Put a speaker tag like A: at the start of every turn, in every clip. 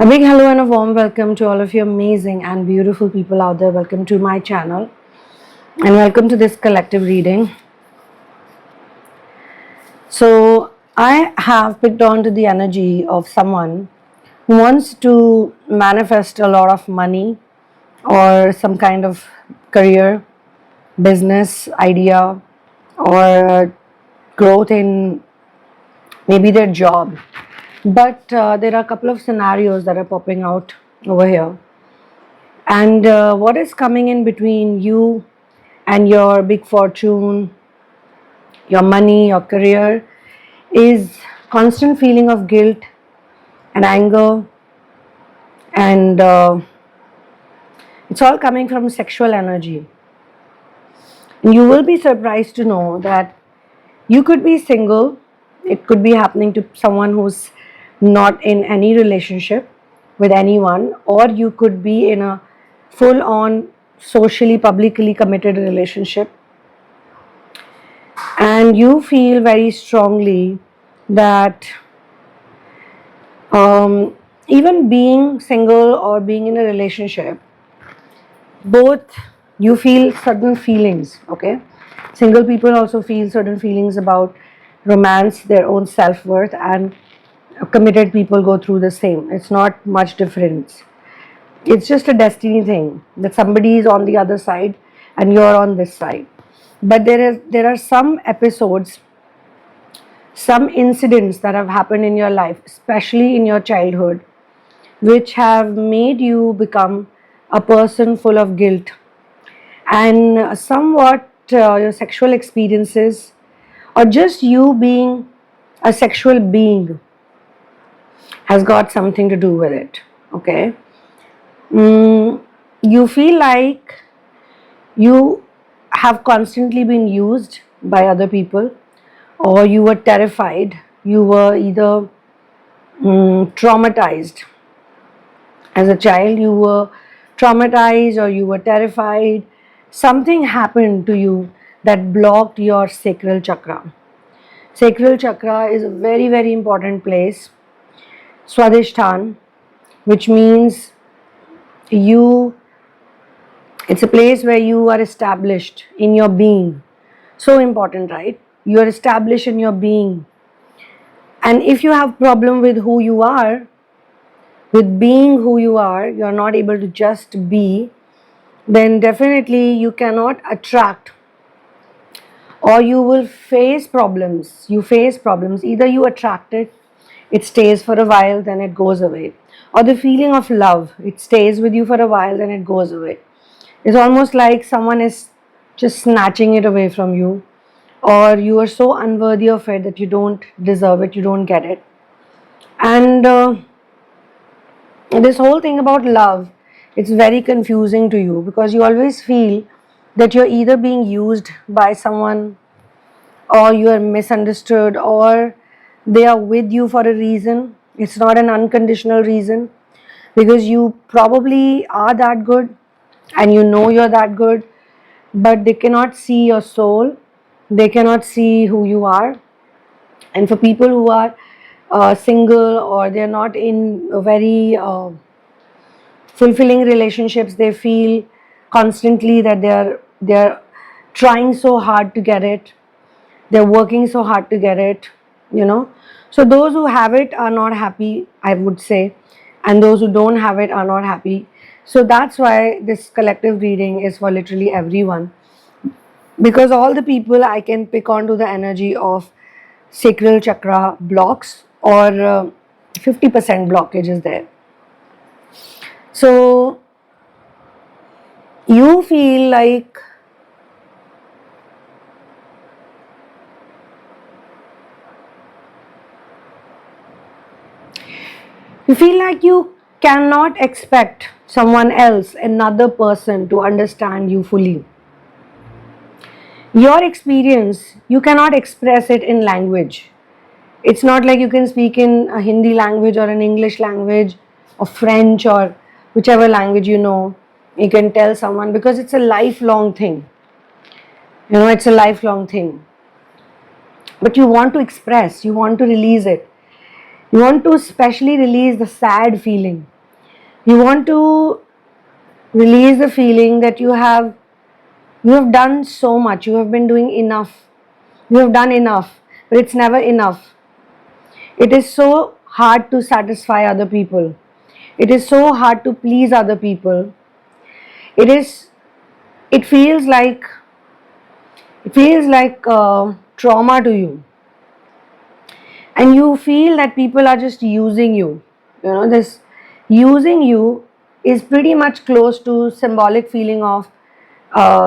A: A big hello and a warm welcome to all of you amazing and beautiful people out there. Welcome to my channel and welcome to this collective reading. So, I have picked on to the energy of someone who wants to manifest a lot of money or some kind of career, business idea, or growth in maybe their job. But there are a couple of scenarios that are popping out over here. And what is coming in between you and your big fortune, your money, your career is constant feeling of guilt and anger, and it's all coming from sexual energy. And you will be surprised to know that you could be single. It could be happening to someone who's not in any relationship with anyone, or you could be in a full on socially publicly committed relationship, and you feel very strongly that even being single or being in a relationship, both you feel certain feelings. Okay, single people also feel certain feelings about romance, their own self-worth, and committed people go through the same. It's not much difference. It's just a destiny thing that somebody is on the other side and you're on this side. But there are some episodes, some incidents that have happened in your life, especially in your childhood, which have made you become a person full of guilt, and somewhat your sexual experiences, or just you being a sexual being, has got something to do with it. Okay. You feel like you have constantly been used by other people, or you were terrified, you were either traumatized. As a child, you were traumatized or you were terrified. Something happened to you that blocked your sacral chakra. Sacral chakra is a very, very important place. Swadhisthana, which means it's a place where you are established in your being. So important, right? You are established in your being. And if you have problem with who you are, with being who you are, you're not able to just be, then definitely you cannot attract, or you will face problems. You face problems. Either you attract it, it stays for a while, then it goes away. Or the feeling of love, it stays with you for a while, then it goes away. It's almost like someone is just snatching it away from you, or you are so unworthy of it that you don't deserve it, you don't get it. And this whole thing about love, it's very confusing to you because you always feel that you're either being used by someone, or you are misunderstood, or they are with you for a reason. It's not an unconditional reason, because you probably are that good and you know you're that good, but they cannot see your soul, they cannot see who you are. And for people who are single, or they're not in a very fulfilling relationships, they feel constantly that they're trying so hard to get it, they're working so hard to get it, you know. So those who have it are not happy, I would say, and those who don't have it are not happy. So that's why this collective reading is for literally everyone, because all the people I can pick onto the energy of sacral chakra blocks, or 50% blockage is there. So you feel like you cannot expect someone else, another person, to understand you fully. Your experience, you cannot express it in language. It's not like you can speak in a Hindi language or an English language or French or whichever language you know. You can tell someone, because it's a lifelong thing. You know, it's a lifelong thing. But you want to express, you want to release it. You want to especially release the sad feeling. You want to release the feeling that you have done so much, you have been doing enough, you have done enough, but it's never enough. It is so hard to satisfy other people. It is so hard to please other people. It is. It feels like trauma to you, and you feel that people are just using you. You know, this using you is pretty much close to symbolic feeling of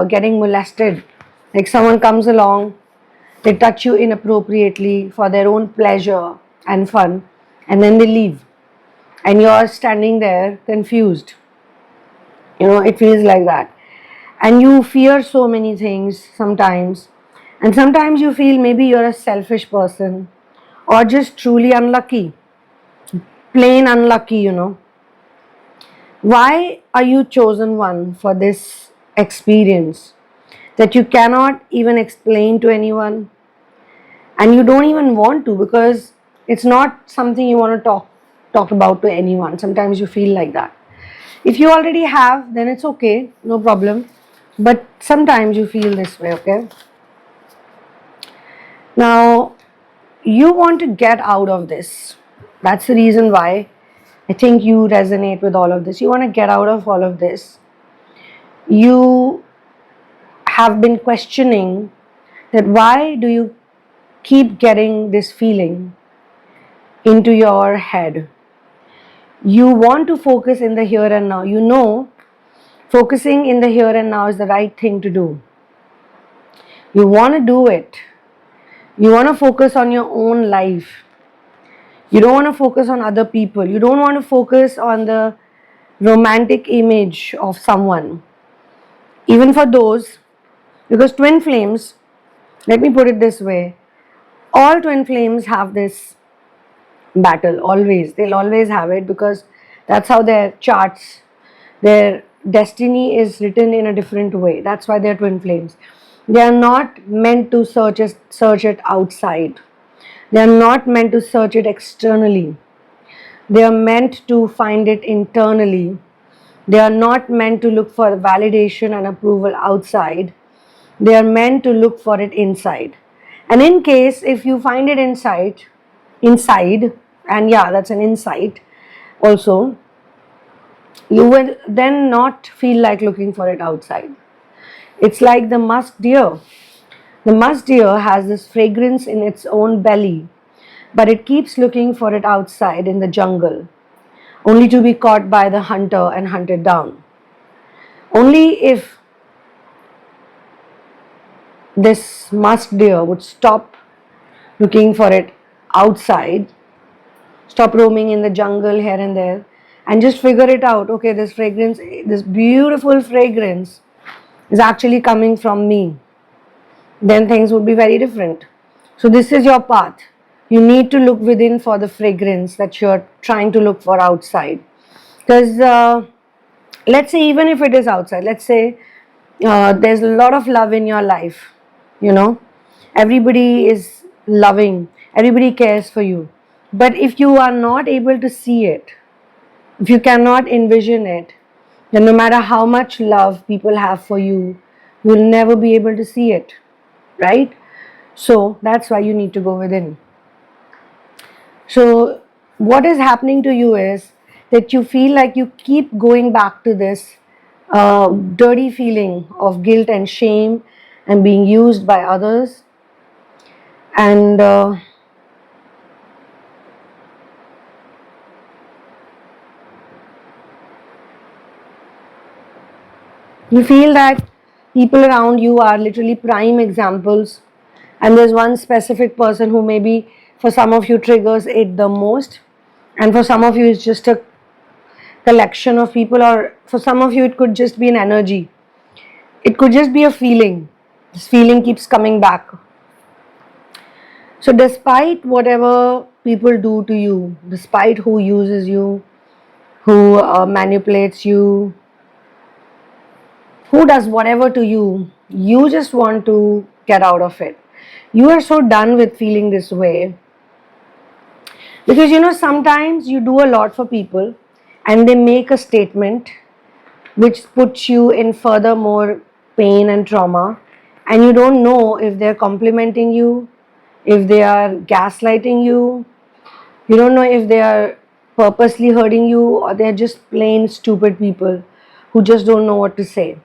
A: getting molested. Like someone comes along, they touch you inappropriately for their own pleasure and fun, and then they leave, and you're standing there confused. You know, it feels like that. And you fear so many things sometimes. And sometimes you feel maybe you're a selfish person or just truly unlucky, plain unlucky, you know. Why are you chosen one for this experience that you cannot even explain to anyone? And you don't even want to, because it's not something you want to talk about to anyone. Sometimes you feel like that. If you already have, then it's okay, no problem. But sometimes you feel this way, okay? Now, you want to get out of this. That's the reason why I think you resonate with all of this. You want to get out of all of this. You have been questioning that why do you keep getting this feeling into your head? You want to focus in the here and now. You know, focusing in the here and now is the right thing to do. You want to do it. You want to focus on your own life. You don't want to focus on other people. You don't want to focus on the romantic image of someone. Even for those, because twin flames, let me put it this way, all twin flames have this battle always. They'll always have it because that's how their charts, their destiny is written in a different way. That's why they're twin flames. They are not meant to search it outside. They are not meant to search it externally. They are meant to find it internally. They are not meant to look for validation and approval outside. They are meant to look for it inside. And in case if you find it inside, and yeah, that's an insight also, you will then not feel like looking for it outside. It's like the musk deer. The musk deer has this fragrance in its own belly, but it keeps looking for it outside in the jungle, only to be caught by the hunter and hunted down. Only if this musk deer would stop looking for it outside, stop roaming in the jungle here and there, and just figure it out. Okay, this fragrance, this beautiful fragrance, is actually coming from me. Then things would be very different. So, this is your path. You need to look within for the fragrance that you're trying to look for outside. Because let's say, even if it is outside, let's say there's a lot of love in your life, you know, everybody is loving, everybody cares for you. But if you are not able to see it, if you cannot envision it, then no matter how much love people have for you, you'll never be able to see it, right? So that's why you need to go within. So, what is happening to you is that you feel like you keep going back to this dirty feeling of guilt and shame and being used by others. And you feel that people around you are literally prime examples, and there's one specific person who maybe for some of you triggers it the most, and for some of you it's just a collection of people, or for some of you it could just be an energy, it could just be a feeling. This feeling keeps coming back. So despite whatever people do to you, despite who uses you, who manipulates you, who does whatever to you, you just want to get out of it. You are so done with feeling this way, because you know sometimes you do a lot for people and they make a statement which puts you in further more pain and trauma, and you don't know if they're complimenting you, if they are gaslighting you, you don't know if they are purposely hurting you, or they're just plain stupid people who just don't know what to say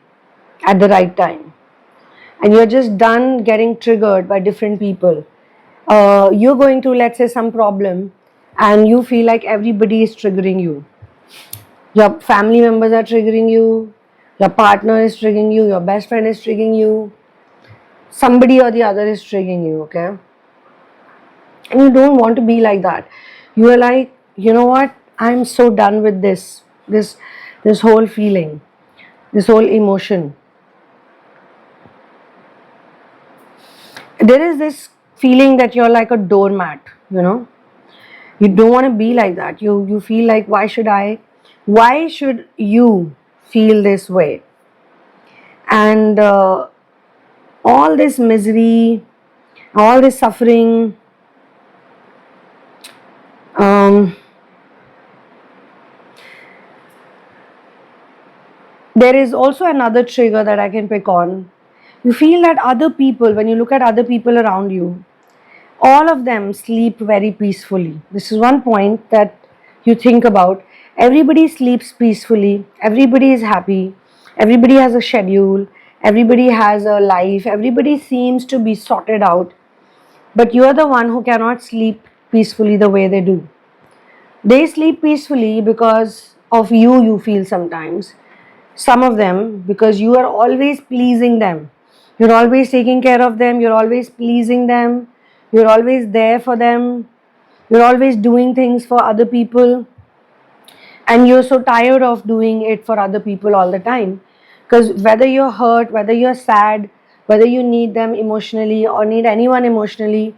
A: at the right time. And you're just done getting triggered by different people. You're going through, let's say, some problem, and you feel like everybody is triggering you. Your family members are triggering you, your partner is triggering you, your best friend is triggering you, somebody or the other is triggering you, okay? And you don't want to be like that. You are like, you know what? I'm so done with this whole feeling, this whole emotion. There is this feeling that you're like a doormat, you know? You don't want to be like that. You feel like, why should you feel this way? And all this misery, all this suffering, um, there is also another trigger that I can pick on. You feel that other people, when you look at other people around you, all of them sleep very peacefully. This is one point that you think about. Everybody sleeps peacefully, everybody is happy, everybody has a schedule, everybody has a life, everybody seems to be sorted out, but you are the one who cannot sleep peacefully the way they do. They sleep peacefully because of you, you feel sometimes. Some of them because you are always pleasing them. You're always taking care of them, you're always pleasing them, you're always there for them, you're always doing things for other people, and you're so tired of doing it for other people all the time. Because whether you're hurt, whether you're sad, whether you need them emotionally or need anyone emotionally,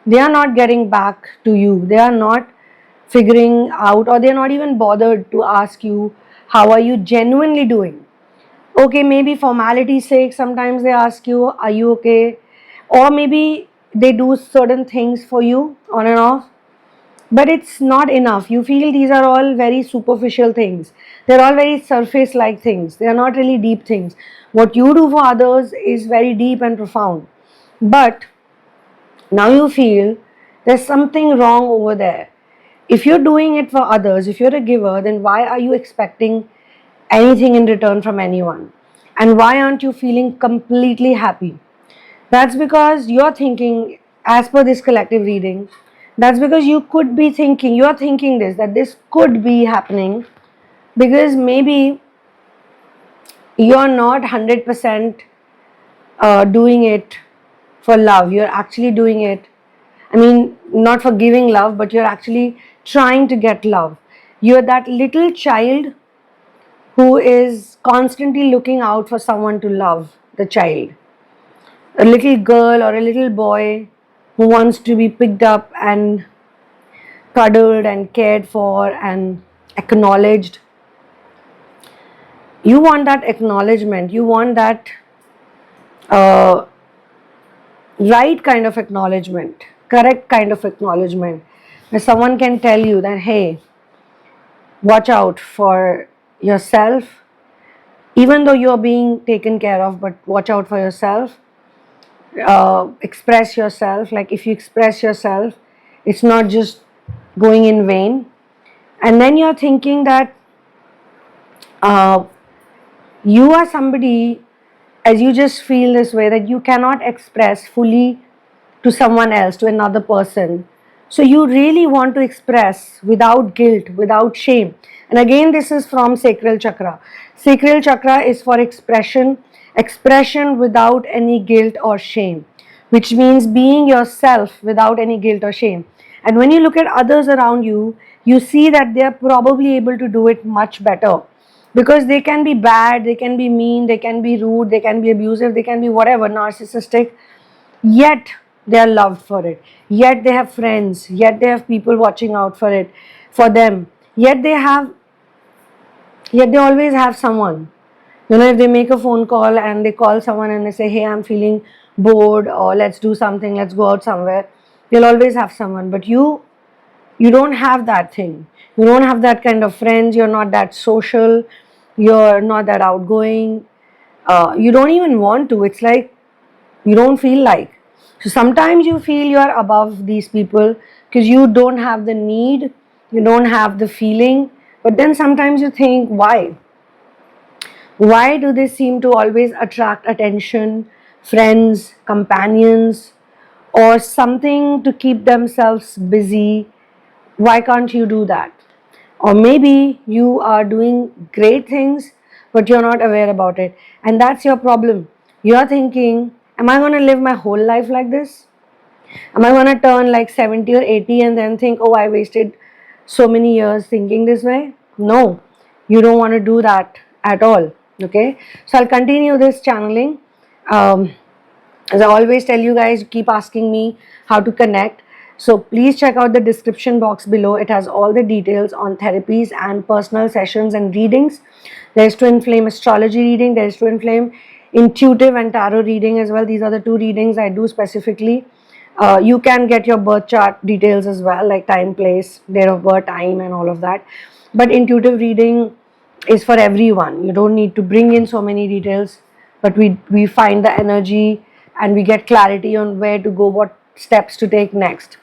A: they are not getting back to you. They are not figuring out, or they're not even bothered to ask you, how are you genuinely doing? Okay, maybe formality's sake, sometimes they ask you, are you okay? Or maybe they do certain things for you on and off, but it's not enough. You feel these are all very superficial things. They're all very surface like things. They are not really deep things. What you do for others is very deep and profound. But now you feel there's something wrong over there. If you're doing it for others, if you're a giver, then why are you expecting anything in return from anyone? And why aren't you feeling completely happy? That's because you're thinking, as per this collective reading, that's because you could be thinking, you're thinking this, that this could be happening because maybe you're not 100% doing it for love. You're actually doing it, I mean, not for giving love, but you're actually trying to get love. You're that little child who is constantly looking out for someone to love the child. A little girl or a little boy who wants to be picked up and cuddled and cared for and acknowledged. You want that acknowledgement, you want that uh, right kind of acknowledgement, correct kind of acknowledgement, where someone can tell you that, hey, watch out for yourself, even though you're being taken care of, but watch out for yourself. Express yourself. Like, if you express yourself, it's not just going in vain. And then you're thinking that uh, you are somebody, as you just feel this way, that you cannot express fully to someone else, to another person. So you really want to express without guilt, without shame. And again, this is from sacral chakra. Sacral chakra is for expression, expression without any guilt or shame, which means being yourself without any guilt or shame. And when you look at others around you, you see that they are probably able to do it much better, because they can be bad, they can be mean, they can be rude, they can be abusive, they can be whatever, narcissistic, yet they are loved for it, yet they have friends, yet they have people watching out for it, for them, yet they always have someone. You know, if they make a phone call and they call someone and they say, hey, I'm feeling bored, or let's do something, let's go out somewhere, they'll always have someone. But you You don't have that thing. You don't have that kind of friends. You're not that social. You're not that outgoing. You don't even want to. It's like you don't feel like. So sometimes you feel you're above these people because you don't have the need, you don't have the feeling. But then sometimes you think, why? Why do they seem to always attract attention, friends, companions, or something to keep themselves busy? Why can't you do that? Or maybe you are doing great things, but you're not aware about it. And that's your problem. You're thinking, am I going to live my whole life like this? Am I going to turn like 70 or 80 and then think, oh, I wasted so many years thinking this way? No, you don't want to do that at all. Okay, so I'll continue this channeling. Um, as I always tell you guys, keep asking me how to connect. So please check out the description box below. It has all the details on therapies and personal sessions and readings. There's Twin Flame astrology reading, there's Twin Flame intuitive and tarot reading as well. These are the two readings I do specifically. You can get your birth chart details as well, like time, place, date of birth, time, and all of that. But intuitive reading is for everyone. You don't need to bring in so many details, but we find the energy and we get clarity on where to go, what steps to take next.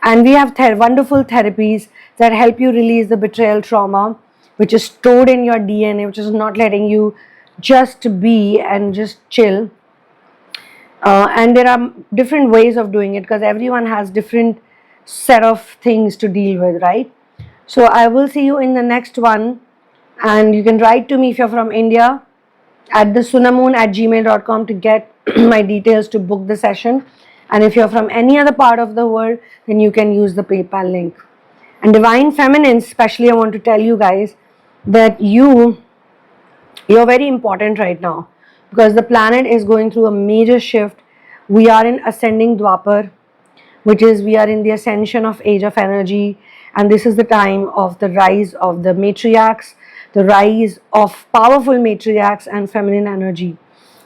A: And we have wonderful therapies that help you release the betrayal trauma, which is stored in your DNA, which is not letting you just be and just chill. And there are different ways of doing it because everyone has different set of things to deal with, right? So I will see you in the next one, and you can write to me if you're from India at the sunamoon@gmail.com to get my details to book the session. And if you're from any other part of the world, then you can use the PayPal link. And Divine Feminines, especially, I want to tell you guys that you're very important right now because the planet is going through a major shift. We are in ascending Dwapar, which is we are in the ascension of age of energy, and this is the time of the rise of the matriarchs, the rise of powerful matriarchs and feminine energy.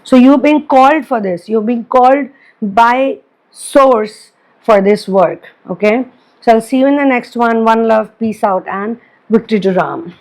A: So you've been called for this. You've been called by source for this work. Okay. So I'll see you in the next one. One love, peace out, and victory to Ram.